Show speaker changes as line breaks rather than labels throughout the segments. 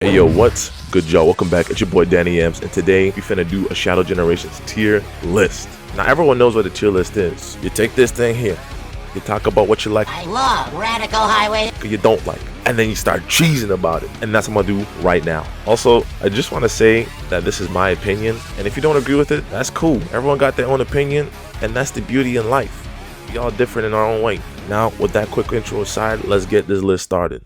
Hey yo, what's good y'all? Welcome back. It's your boy Danny M's, and today we finna do a Shadow Generations tier list. Now everyone knows what a tier list is. You take this thing here, you talk about what you like,
I love Radical Highway,
you don't like, and then you start cheesing about it. And that's what I'm gonna do right now. Also, I just wanna say that this is my opinion, and if you don't agree with it, that's cool. Everyone got their own opinion, and that's the beauty in life. We all different in our own way. Now, with that quick intro aside, let's get this list started.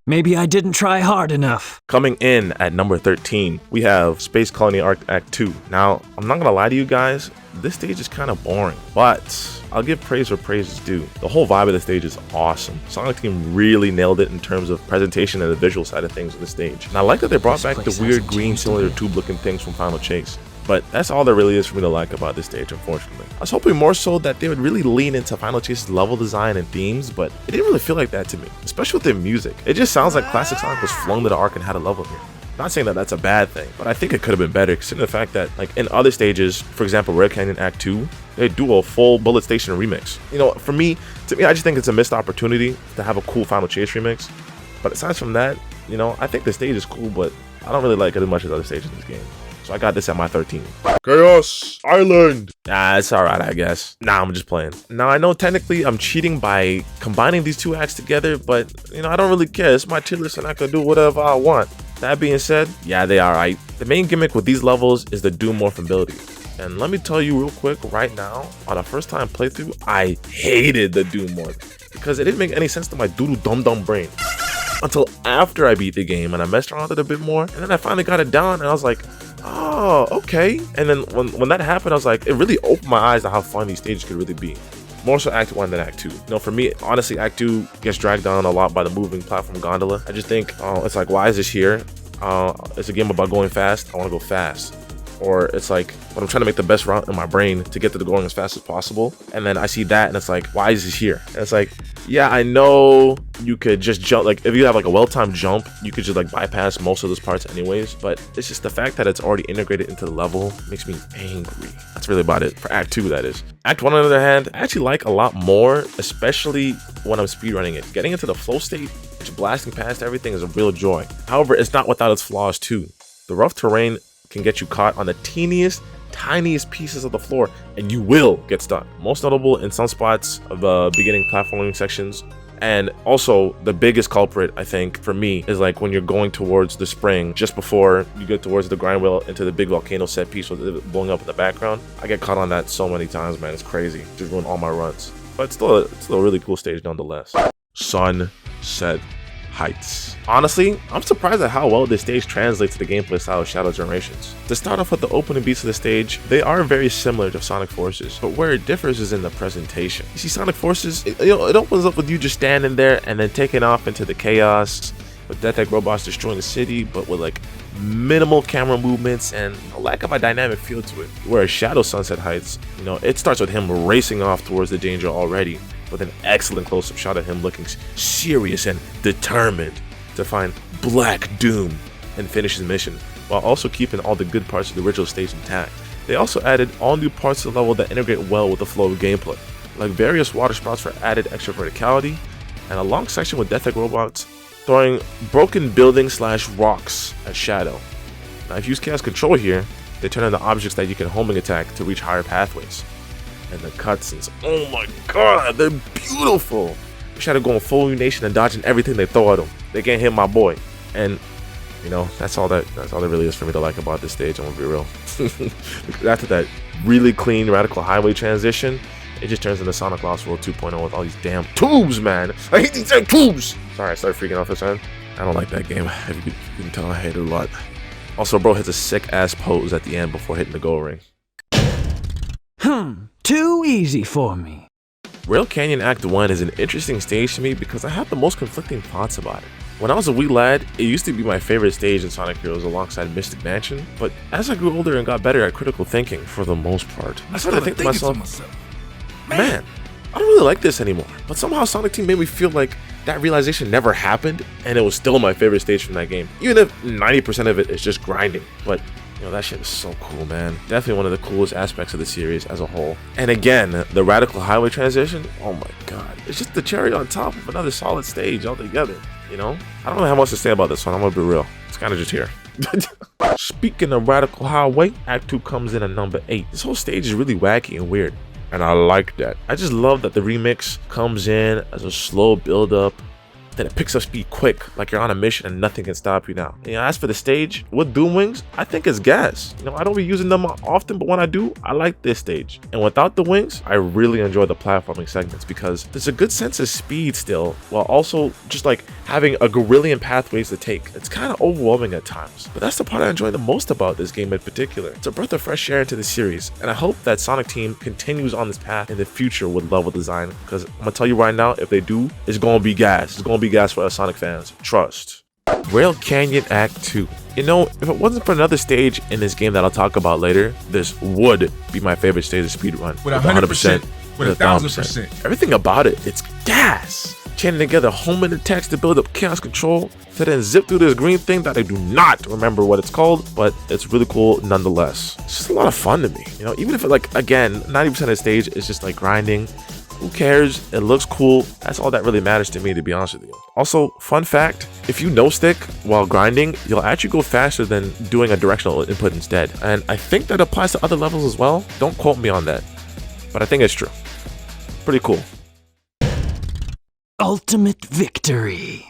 Maybe I didn't try hard enough.
Coming in at number 13, we have Space Colony Ark Act 2. Now, I'm not gonna lie to you guys, this stage is kind of boring, but I'll give praise where praise is due. The whole vibe of the stage is awesome. Sonic Team really nailed it in terms of presentation and the visual side of things on the stage. And I like that they brought back the weird green cylinder tube looking things from Final Chase. But that's all there really is for me to like about this stage, unfortunately. I was hoping more so that they would really lean into Final Chase's level design and themes, but it didn't really feel like that to me, especially with their music. It just sounds like classic Sonic was flung to the Ark and had a level here. Not saying that that's a bad thing, but I think it could have been better, considering the fact that, like, in other stages, for example, Red Canyon Act 2, they do a full Bullet Station remix. You know, to me, I just think it's a missed opportunity to have a cool Final Chase remix. But aside from that, you know, I think the stage is cool, but I don't really like it as much as other stages in this game. So I got this at my 13. Chaos Island. Nah, it's alright, I guess. Nah, I'm just playing. Now, I know technically I'm cheating by combining these two acts together, but, you know, I don't really care. It's my tier list and I can do whatever I want. That being said, yeah, they are right. The main gimmick with these levels is the Doom morphability. And let me tell you real quick right now, on a first time playthrough, I hated the Doom morph because it didn't make any sense to my doodle dum brain. Until after I beat the game and I messed around with it a bit more, and then I finally got it down and I was like, oh, okay. And then when that happened, I was like, it really opened my eyes to how fun these stages could really be. More so Act 1 than Act 2. You know, for me, honestly, Act 2 gets dragged down a lot by the moving platform gondola. I just think, it's like, why is this here? It's a game about going fast. I want to go fast. Or it's like, when I'm trying to make the best route in my brain to get to the going as fast as possible, and then I see that and it's like, why is this here? And it's like, yeah, I know you could just jump, like if you have like a well-timed jump, you could just like bypass most of those parts anyways, but it's just the fact that it's already integrated into the level makes me angry. That's really about it for Act 2, that is. Act 1, on the other hand, I actually like a lot more, especially when I'm speedrunning it. Getting into the flow state, just blasting past everything is a real joy. However, it's not without its flaws too. The rough terrain can get you caught on the tiniest pieces of the floor, and you will get stuck. Most notable in some spots of the beginning platforming sections. And also the biggest culprit, I think, for me is like when you're going towards the spring just before you get towards the grind wheel into the big volcano set piece with it blowing up in the background. I get caught on that so many times, man. It's crazy. Just ruin all my runs. But it's still a really cool stage nonetheless. Sunset Heights. Honestly, I'm surprised at how well this stage translates to the gameplay style of Shadow Generations. To start off with the opening beats of the stage, they are very similar to Sonic Forces, but where it differs is in the presentation. You see, Sonic Forces, it opens up with you just standing there and then taking off into the chaos, with Death Egg robots destroying the city, but with like minimal camera movements and a lack of a dynamic feel to it. Whereas Shadow Sunset Heights, you know, it starts with him racing off towards the danger already, with an excellent close-up shot of him looking serious and determined to find Black Doom and finish his mission, while also keeping all the good parts of the original stage intact. They also added all new parts of the level that integrate well with the flow of gameplay, like various water sprouts for added extra verticality, and a long section with Death Egg robots throwing broken buildings / rocks at Shadow. Now if you use Chaos Control here, they turn into objects that you can homing attack to reach higher pathways. And the cutscenes, oh my god, they're beautiful. Shadow going full nation and dodging everything they throw at him. They can't hit my boy. And you know, that's all there really is for me to like about this stage, I'm gonna be real. After that really clean Radical Highway transition, it just turns into Sonic Lost World 2.0 with all these damn tubes, man. I hate these damn tubes. Sorry, I started freaking off this time. I don't like that game. If you can tell, I hate it a lot. Also, bro hits a sick ass pose at the end before hitting the goal ring.
Too easy for me.
Rail Canyon Act 1 is an interesting stage to me because I have the most conflicting thoughts about it. When I was a wee lad, it used to be my favorite stage in Sonic Heroes alongside Mystic Mansion, but as I grew older and got better at critical thinking, for the most part, I started to think to myself, man, I don't really like this anymore. But somehow Sonic Team made me feel like that realization never happened, and it was still my favorite stage from that game, even if 90% of it is just grinding. But you know, that shit is so cool, man. Definitely one of the coolest aspects of the series as a whole. And again, the Radical Highway transition, oh my god, it's just the cherry on top of another solid stage altogether. you know? I don't really have much to say about this one, I'm gonna be real. It's kind of just here. Speaking of Radical Highway, Act 2 comes in at number 8. This whole stage is really wacky and weird, and I like that. I just love that the remix comes in as a slow build up, then it picks up speed quick, like you're on a mission and nothing can stop you now. As for the stage, with Doom Wings, I think it's gas. I don't be using them often, but when I do, I like this stage. And without the wings, I really enjoy the platforming segments because there's a good sense of speed still, while also just like having a gorillion pathways to take. It's kind of overwhelming at times, but that's the part I enjoy the most about this game in particular. It's a breath of fresh air into the series, and I hope that Sonic Team continues on this path in the future with level design, because I'm gonna tell you right now, if they do, it's gonna be gas. It's gonna be gas for us Sonic fans. Trust. Rail Canyon Act 2. If it wasn't for another stage in this game that I'll talk about later, this would be my favorite stage of speedrun.
With 100%. With 1,000%.
Everything about it, it's gas. Chaining together homing attacks to build up chaos control, to then zip through this green thing that I do not remember what it's called, but it's really cool nonetheless. It's just a lot of fun to me. Even if it, like, again, 90% of the stage is just like grinding. Who cares? It looks cool. That's all that really matters to me, to be honest with you. Also, fun fact, if you no stick while grinding, you'll actually go faster than doing a directional input instead. And I think that applies to other levels as well. Don't quote me on that, but I think it's true. Pretty cool.
Ultimate victory.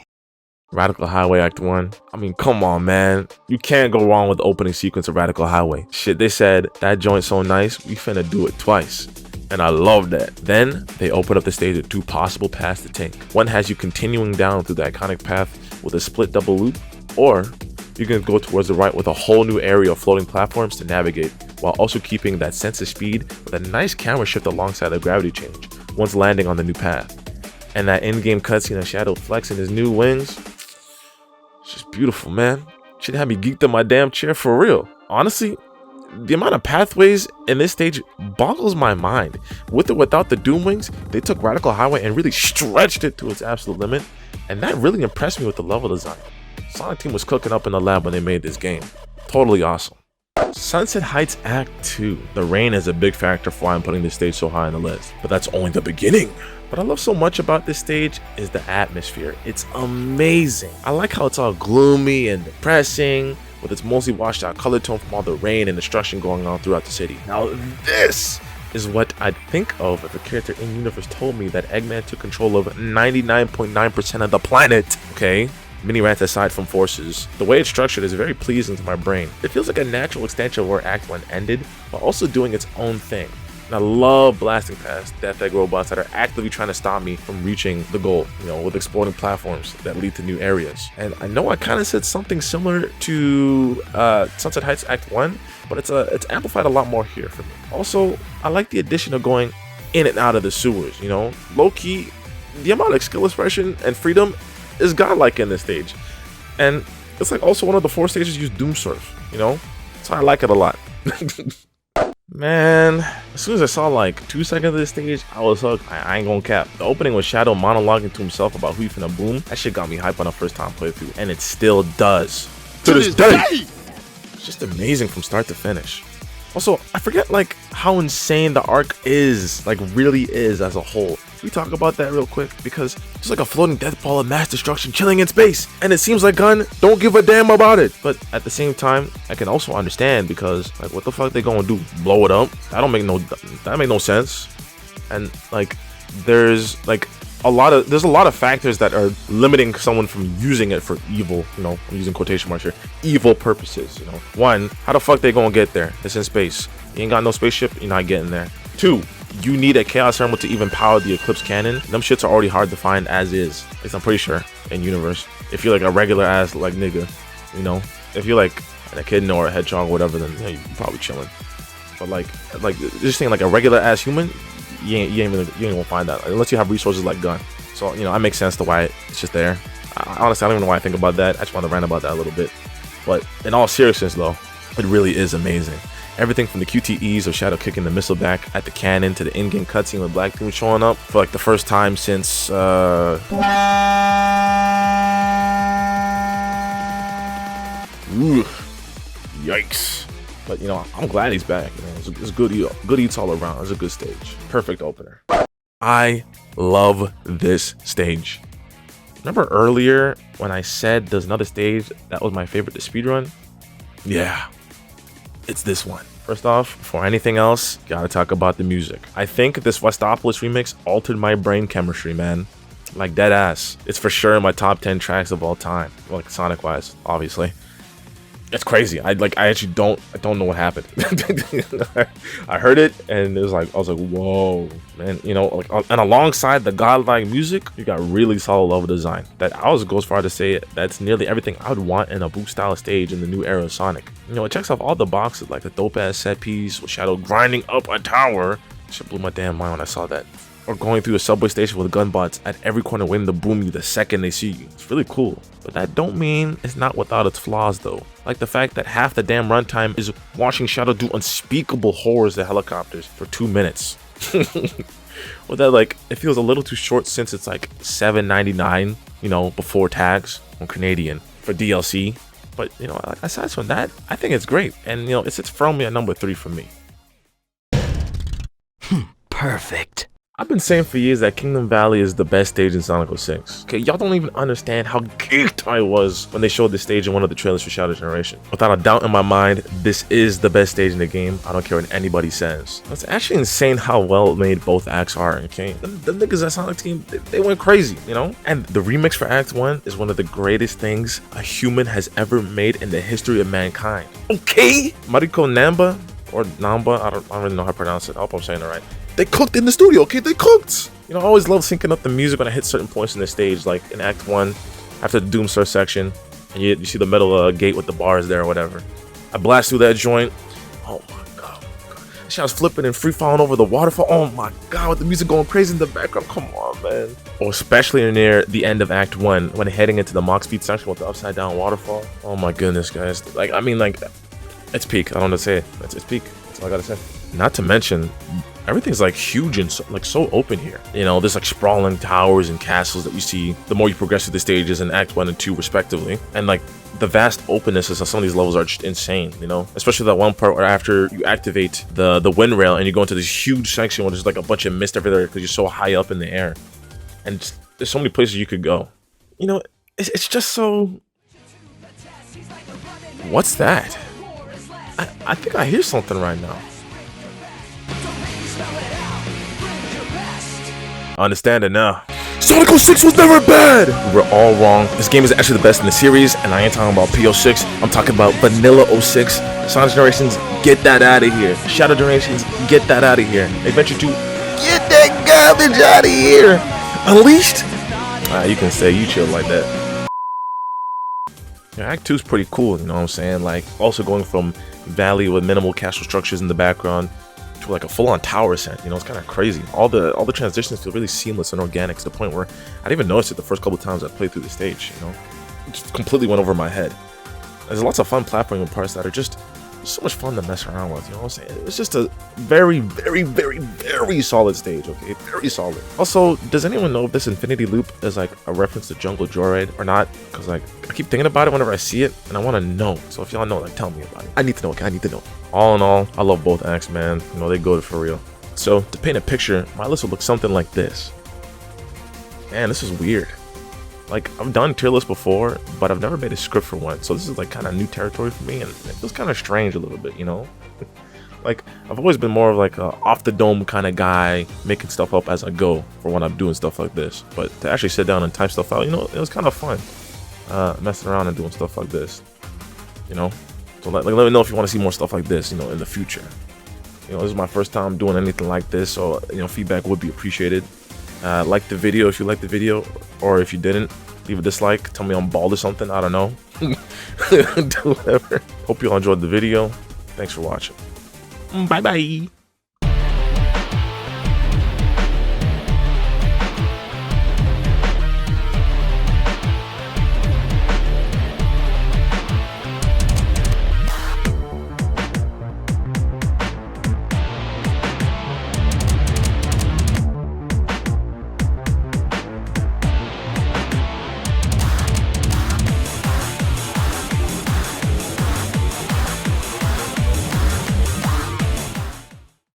Radical Highway Act 1. I mean, come on, man. You can't go wrong with the opening sequence of Radical Highway. Shit, they said, that joint's so nice, we finna do it twice. And I love that. Then they open up the stage with 2 possible paths to take. One has you continuing down through the iconic path with a split double loop, or you can go towards the right with a whole new area of floating platforms to navigate, while also keeping that sense of speed with a nice camera shift alongside the gravity change once landing on the new path. And that in-game cutscene of Shadow flexing his new wings, it's just beautiful, man. Should have me geeked in my damn chair for real. Honestly, the amount of pathways in this stage boggles my mind. With or without the Doom Wings, they took Radical Highway and really stretched it to its absolute limit, and that really impressed me with the level design. Sonic Team was cooking up in the lab when they made this game. Totally awesome. Sunset Heights Act 2. The rain is a big factor for why I'm putting this stage so high on the list, but that's only the beginning. What I love so much about this stage is the atmosphere. It's amazing. I like how it's all gloomy and depressing, with its mostly washed out color tone from all the rain and destruction going on throughout the city. Now this is what I'd think of if a character in universe told me that Eggman took control of 99.9% of the planet. Okay, mini rants aside from forces, the way it's structured is very pleasing to my brain. It feels like a natural extension of where Act 1 ended, while also doing its own thing. And I love blasting past Death Egg robots that are actively trying to stop me from reaching the goal, with exploding platforms that lead to new areas. And I know I kind of said something similar to Sunset Heights Act 1, but it's amplified a lot more here for me. Also, I like the addition of going in and out of the sewers, Low-key, the amount of skill expression and freedom is godlike in this stage. And it's like also one of the 4 stages use Doom Surf, So I like it a lot. Man, as soon as I saw like 2 seconds of this stage, I was hooked. I ain't gonna cap. The opening with Shadow monologuing to himself about who he finna boom, that shit got me hype on the first time playthrough, and it still does. To this day! It's just amazing from start to finish. Also, I forget like how insane the arc is, like really is as a whole. Can we talk about that real quick? Because it's like a floating death ball of mass destruction chilling in space, and it seems like Gun don't give a damn about it. But at the same time, I can also understand, because like what the fuck they gonna do? Blow it up? That make no sense. And like there's a lot of factors that are limiting someone from using it for evil, I'm using quotation marks here, evil purposes, One, how the fuck they gonna get there? It's in space. You ain't got no spaceship, you're not getting there. 2, you need a Chaos Emerald to even power the Eclipse Cannon. Them shits are already hard to find as is. At least I'm pretty sure in universe. If you're like a regular ass like nigga, if you're like an echidna or a hedgehog or whatever, then you're probably chilling. But like just saying, like a regular ass human, you ain't gonna find that unless you have resources like Gun. So that makes sense to why it's just there. Honestly, I don't even know why I think about that. I just want to rant about that a little bit. But in all seriousness though, it really is amazing. Everything from the QTEs of Shadow kicking the missile back at the cannon to the in-game cutscene with Black Doom showing up for like the first time since yikes. But I'm glad he's back. It's good eats all around. It's a good stage. Perfect opener. I love this stage. Remember earlier when I said there's another stage that was my favorite to speedrun? Yeah, it's this one. First off, before anything else, gotta talk about the music. I think this Westopolis remix altered my brain chemistry, man. Like dead ass. It's for sure in my top 10 tracks of all time. Like Sonic wise, obviously. It's crazy. I actually don't know what happened. I heard it and it was like, I was like, whoa, man. You know, like, and alongside the godlike music, you got really solid level design. That I was go as far to say that's nearly everything I would want in a boost style stage in the new era of Sonic. You know, it checks off all the boxes, like the dope ass set piece with Shadow grinding up a tower. Shit blew my damn mind when I saw that. Or going through a subway station with gun bots at every corner waiting to boom you the second they see you. It's really cool. But that don't mean it's not without its flaws though. Like the fact that half the damn runtime is watching Shadow do unspeakable horrors to helicopters for 2 minutes. Well, that like, it feels a little too short since it's like $7.99, you know, before tax on Canadian for DLC. But you know, aside from that, I think it's great. And you know, it sits firmly at number 3 for me.
Perfect.
I've been saying for years that Kingdom Valley is the best stage in Sonic 06. Okay, y'all don't even understand how geeked I was when they showed this stage in one of the trailers for Shadow Generation. Without a doubt in my mind, this is the best stage in the game. I don't care what anybody says. It's actually insane how well made both acts are, okay? The niggas at Sonic Team, they went crazy, you know? And the remix for Act 1 is one of the greatest things a human has ever made in the history of mankind. Okay? Mariko Namba, or Namba, I don't really know how to pronounce it. I hope I'm saying it right. They cooked in the studio, okay? They cooked! You know, I always love syncing up the music when I hit certain points in the stage, like in Act 1, after the Doomstar section, and you see the metal gate with the bars there or whatever. I blast through that joint. Oh my god. She was flipping and free falling over the waterfall. Oh my god, with the music going crazy in the background. Come on, man. Or especially near the end of Act 1, when heading into the Mach Speed section with the upside down waterfall. Oh my goodness, guys. Like, I mean, like, it's peak. I don't know what to say. It's peak. That's all I gotta say. Not to mention, everything's like huge and so open here. You know, there's like sprawling towers and castles that you see the more you progress through the stages in Act 1 and 2 respectively. And like the vast opennesses of some of these levels are just insane, you know? Especially that one part where after you activate the wind rail and you go into this huge section where there's like a bunch of mist everywhere because you're so high up in the air. And just, there's so many places you could go. You know, it's just so... What's that? I think I hear something right now. I understand it now. Sonic 06 was never bad! We were all wrong. This game is actually the best in the series, and I ain't talking about P06. I'm talking about Vanilla 06. Sonic Generations, get that out of here. Shadow Generations, get that out of here. Adventure 2, get that garbage out of here. Unleashed? You can say you chill like that. Yeah, Act 2 is pretty cool, you know what I'm saying? Like, also going from valley with minimal castle structures in the background to like a full-on tower ascent, you know, it's kind of crazy. All the transitions feel really seamless and organic to the point where I didn't even notice it the first couple of times I played through the stage, you know? It just completely went over my head. There's lots of fun platforming parts that are just so much fun to mess around with, you know what I'm saying? It's just a very, very, very, very solid stage, okay? Very solid. Also, does anyone know if this infinity loop is like a reference to Jungle Joyride or not? Because like, I keep thinking about it whenever I see it, and I want to know. So if y'all know, like, tell me about it. I need to know, okay? I need to know. All in all, I love both acts, man. You know, they go for real. So, to paint a picture, my list would look something like this. Man, this is weird. Like, I've done tier lists before, but I've never made a script for one. So this is like kind of new territory for me, and it feels kind of strange a little bit, you know? Like, I've always been more of like a off-the-dome kind of guy, making stuff up as I go for when I'm doing stuff like this. But to actually sit down and type stuff out, you know, it was kind of fun. Messing around and doing stuff like this, you know? So let me know if you want to see more stuff like this, you know, in the future. You know, this is my first time doing anything like this, so, you know, feedback would be appreciated. Like the video if you liked the video, or if you didn't, leave a dislike. Tell me I'm bald or something. I don't know. Do whatever. Hope you all enjoyed the video. Thanks for watching. Bye bye.